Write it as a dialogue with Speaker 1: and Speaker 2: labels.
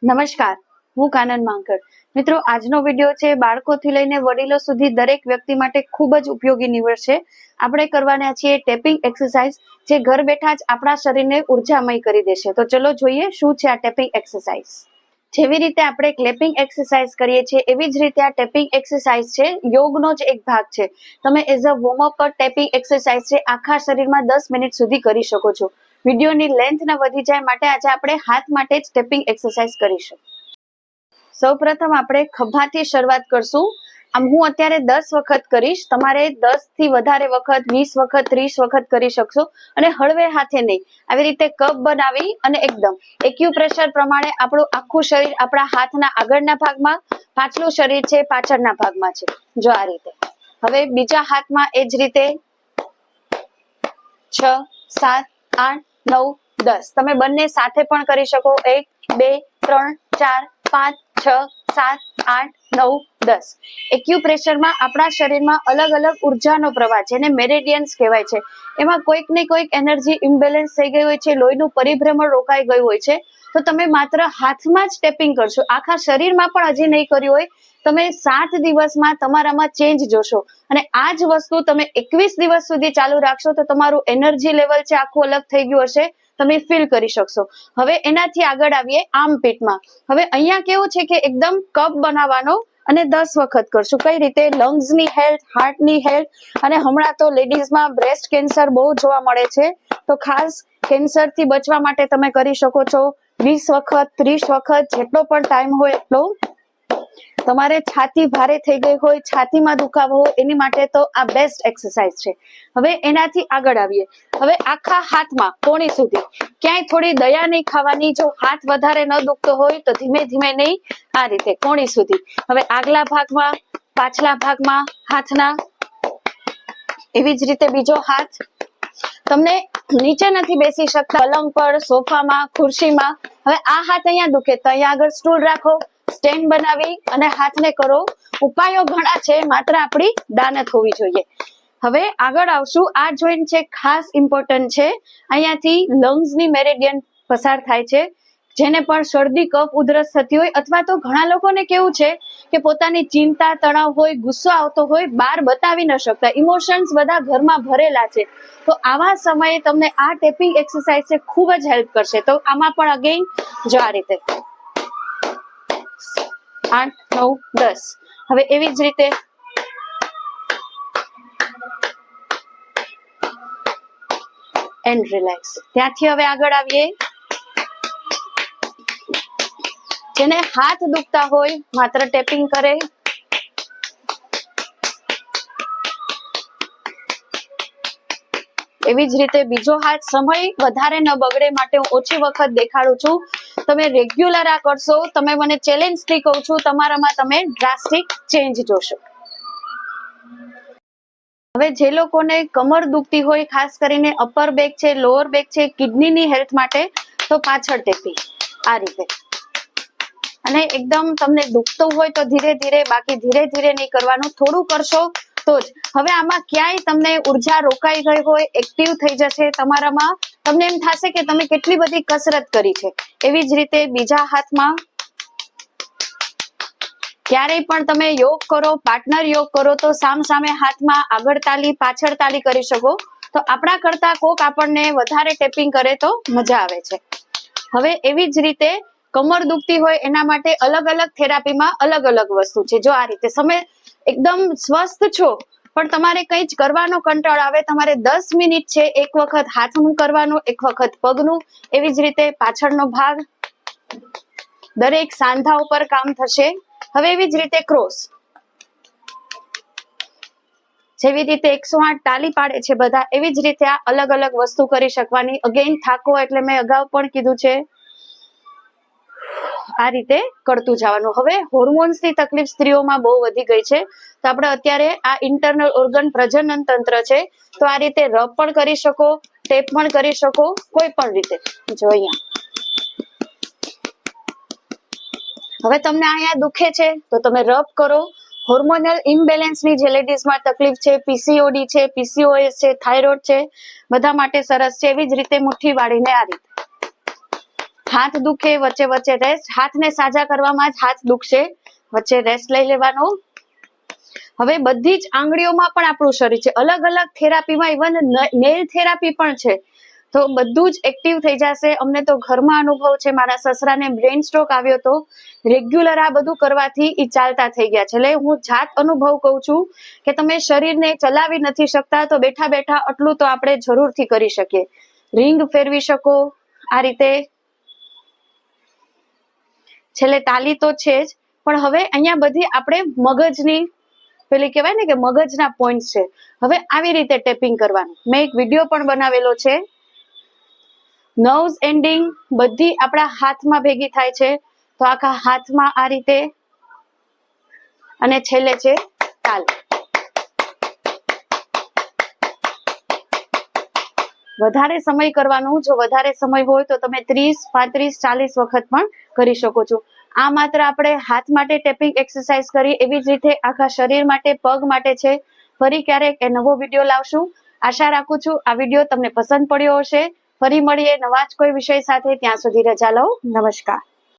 Speaker 1: નમસ્કાર, હું કાનન માંકડ. મિત્રો, આજનો વિડીયો છે બાળકોથી લઈને વડીલો સુધી દરેક વ્યક્તિ માટે ખૂબ જ ઉપયોગી નીવડશે. આપણે કરવાના છીએ ટેપિંગ એક્સરસાઇઝ, જે ઘર બેઠા જ આપણા શરીરને ઉર્જામય કરી દેશે. તો ચલો જોઈએ શું છે આ ટેપિંગ એક્સરસાઇઝ. જેવી રીતે આપણે ક્લેપિંગ એક્સરસાઇઝ કરીએ છીએ એવી જ રીતે આ ટેપિંગ એક્સરસાઇઝ છે યોગનો જ એક ભાગ છે. તમે એઝ અ વોર્મઅપ પર ટેપિંગ એક્સરસાઇઝ છે આખા શરીરમાં 10 મિનિટ સુધી કરી શકો છો. વિડીયોની લેન્થ ન વધી જાય માટે આજે આપણે હાથ માટે જ ટેપિંગ એક્સરસાઇઝ કરીશું. સૌપ્રથમ આપણે ખભાથી શરૂઆત કરશું. આમ હું અત્યારે 10 વખત કરીશ, તમારે 10 થી વધારે વખત, 20 વખત, 30 વખત કરી શકશો. અને હળવે હાથે નહીં, આવી રીતે કપ બનાવી અને એકદમ એક્યુપ્રેશર પ્રમાણે આપણું આખું શરીર આપણા હાથના આગળના ભાગમાં, પાછલું શરીર છે પાછળના ભાગમાં છે. જો આ રીતે. હવે બીજા હાથમાં એ જ રીતે 6, 7, 8, 9, 10. તમે બંને સાથે પણ કરી શકો. 1, 2, 3, 4, 5, 6, 7, 8, 9, 10. એક્યુપ્રેશરમાં આપણા શરીરમાં અલગ અલગ ઉર્જાનો પ્રવાહ, જેને મેરેડિયન્સ કહેવાય છે, એમાં કોઈક ને કોઈક એનર્જી ઇમ્બેલેન્સ થઈ ગઈ હોય છે, લોહીનું પરિભ્રમણ રોકાઈ ગયું હોય છે. તો તમે માત્ર હાથમાં જ ટેપિંગ કરશો, આખા શરીરમાં પણ હજી નહીં કર્યું હોય, તમે 7 દિવસમાં તમારામાં ચેન્જ જોશો. અને આ જ વસ્તુ તમે 21 દિવસ સુધી ચાલુ રાખશો તો તમારું એનર્જી લેવલ છે આખું અલગ થઈ ગયું હશે, તમે ફીલ કરી શકશો. હવે એનાથી આગળ આવીએ આર્મપીટમાં. હવે અહીંયા કેવું છે કે એકદમ કપ બનાવવાનો અને 10 વખત કરશું. કઈ રીતે? લંગ્સની હેલ્થ, હાર્ટની હેલ્થ, અને હમણાં તો લેડીઝમાં બ્રેસ્ટ કેન્સર બહુ જોવા મળે છે, તો ખાસ કેન્સરથી બચવા માટે તમે કરી શકો છો 20 વખત, 30 વખત, જેટલો પણ ટાઈમ હોય એટલો. તમારે છાતી ભારે થઈ ગઈ હોય, છાતીમાં દુખાવો હોય, એની માટે તો આ બેસ્ટ એક્સરસાઇઝ છે. હવે એનાથી આગળ આવીએ. હવે આખા હાથમાં કોણી સુધી, ક્યાંય થોડી દયા નહીં ખાવાની. જો હાથ વધારે ન દુખતો હોય તો ધીમે ધીમે નહીં, આ રીતે કોણી સુધી. હવે આગલા ભાગમાં, પાછલા ભાગમાં હાથના, એવી જ રીતે બીજો હાથ. તમને નીચે નથી બેસી શકતા, પલંગ પર, સોફામાં, ખુરશીમાં. હવે આ હાથ અહીંયા દુખે તો અહીંયા આગળ સ્ટૂલ રાખો, સ્ટેન્ડ બનાવી અને હાથને કરો. ઉપાયો ઘણા છે, માત્ર આપણી દાનત હોવી જોઈએ. હવે આગળ આવશું. આ જોઈન્ટ છે ખાસ ઇમ્પોર્ટન્ટ છે. અહીંયાથી લંગ્સની મેરેડિયન પસાર થાય છે. જેને પણ શરદી, કફ, ઉધરસ થતી હોય, અથવા તો ઘણા લોકોને કેવું છે કે પોતાની ચિંતા, તણાવ હોય, ગુસ્સો આવતો હોય, બહાર બતાવી ન શકતા, ઇમોશન્સ બધા ઘરમાં ભરેલા છે, તો આવા સમયે તમને આ ટેપિંગ એક્સરસાઇઝ છે ખૂબ જ હેલ્પ કરશે. તો આમાં પણ અગેન જો આ રીતે 8, 9, 10. હવે એવી જ રીતે એન્ડ રિલેક્સ. ત્યાંથી હવે આગળ આવીએ. જેને હાથ દુખતા હોય માત્ર ટેપિંગ કરે. એવી જ રીતે બીજો હાથ. સમય વધારે ન બગડે માટે હું ઓછી વખત દેખાડું છું. તમે રેગ્યુલર આ કરશો, તમે મને ચેલેન્જથી કહું છું, તમારામાં તમે ડ્રાસ્ટિક ચેન્જ જોશો. હવે જે લોકોને કમર દુખતી હોય, ખાસ કરીને અપર બેક છે, લોઅર બેક છે, કિડનીની હેલ્થ માટે, તો પાછળ ટેપિંગ આ રીતે. અને એકદમ તમને દુખતું હોય તો ધીરે ધીરે, બાકી ધીરે ધીરે નહીં કરવાનું, થોડું કરશો તો જ. હવે આમાં ક્યાંય તમને ઉર્જા રોકાઈ ગઈ હોય, એક્ટિવ થઈ જશે તમારામાં, તમને એમ થશે કે તમે કેટલી બધી કસરત કરી છે. એવી જ રીતે બીજા હાથમાં. ક્યારેય પણ તમે યોગ કરો, પાર્ટનર યોગ કરો, તો સામ સામે હાથમાં આગળ તાલી, પાછળ તાલી કરી શકો. તો આપણા કરતા કોક આપણને વધારે ટેપિંગ કરે તો મજા આવે છે. હવે એવી જ રીતે કમર દુખતી હોય એના માટે અલગ અલગ થેરાપીમાં અલગ અલગ વસ્તુ છે. જો આ રીતે તમે એકદમ સ્વસ્થ છો પણ તમારે કંઈ જ કરવાનો કંટાળો આવે, તમારે 10 મિનિટ છે એક વખત હાથનું કરવાનું, એક વખત પગનું, એવી જ રીતે પાછળનો ભાગ, દરેક સાંધા ઉપર કામ થશે. હવે એવી જ રીતે ક્રોસ. જેવી રીતે 108 તાલી પાડે છે બધા, એવી જ રીતે આ અલગ અલગ વસ્તુ કરી શકવાની. અગેન થાકો એટલે મેં અગાઉ પણ કીધું છે, આ રીતે કરતું જવાનું. હવે હોર્મોન્સની તકલીફ સ્ત્રીઓમાં બહુ વધી ગઈ છે, તો આપણે અત્યારે આ ઇન્ટરનલ ઓર્ગન, પ્રજનન તંત્ર છે, તો આ રીતે રબ પણ કરી શકો, ટેપ પણ કરી શકો, કોઈ પણ રીતે. જો અહીંયા હવે તમને અહીંયા દુખે છે તો તમે રબ કરો. હોર્મોનલ ઇમ્બેલેન્સની જે લેડીઝમાં તકલીફ છે, પીસીઓડી છે, પીસીઓએસ છે, થાઇરોઇડ છે, બધા માટે સરસ છે. એવી જ રીતે મુઠ્ઠી વાળીને આ રીતે હાથ દુખે વચ્ચે વચ્ચે રેસ્ટ, હાથને સાજા કરવામાં જ હાથ દુખશે, વચ્ચે રેસ્ટ લઈ લેવાનો. હવે બધી જ આંગળીઓમાં પણ આપણું શરીર છે, અલગ અલગ થેરાપીમાં ઇવન નેલ થેરાપી પણ છે, તો બધું જ એક્ટિવ થઈ જશે. અમને તો ઘરમાં અનુભવ છે, મારા સસરાને બ્રેન સ્ટ્રોક આવ્યો હતો, રેગ્યુલર આ બધું કરવાથી એ ચાલતા થઈ ગયા છે. એટલે હું જાત અનુભવ કહું છું કે તમે શરીરને ચલાવી નથી શકતા તો બેઠા બેઠા આટલું તો આપણે જરૂરથી કરી શકીએ. રિંગ ફેરવી શકો આ રીતે, છેલ્લે તાલી તો છે જ, પણ હવે અહીંયા બધી આપણે મગજની પેલી કહેવાય ને કે મગજના પોઈન્ટ છે. હવે આવી રીતે ટેપિંગ કરવાનું, મેં એક વિડીયો પણ બનાવેલો છે. નર્વ્સ એન્ડિંગ બધી આપણા હાથમાં ભેગી થાય છે, તો આખા હાથમાં આ રીતે, અને છેલ્લે છે તાલ. વધારે સમય કરવાનું, જો વધારે સમય હોય તો તમે 30, 35, 40 વખત પણ કરી શકો છો. આ માત્ર આપણે હાથ માટે ટેપિંગ એક્સરસાઇઝ કરી, એવી જ રીતે આખા શરીર માટે, પગ માટે છે. ફરી ક્યારેક એ નવો વિડીયો લાવશું. આશા રાખું છું આ વિડીયો તમને પસંદ પડ્યો હશે. ફરી મળીએ નવા જ કોઈ વિષય સાથે, ત્યાં સુધી રજા લઉં. નમસ્કાર.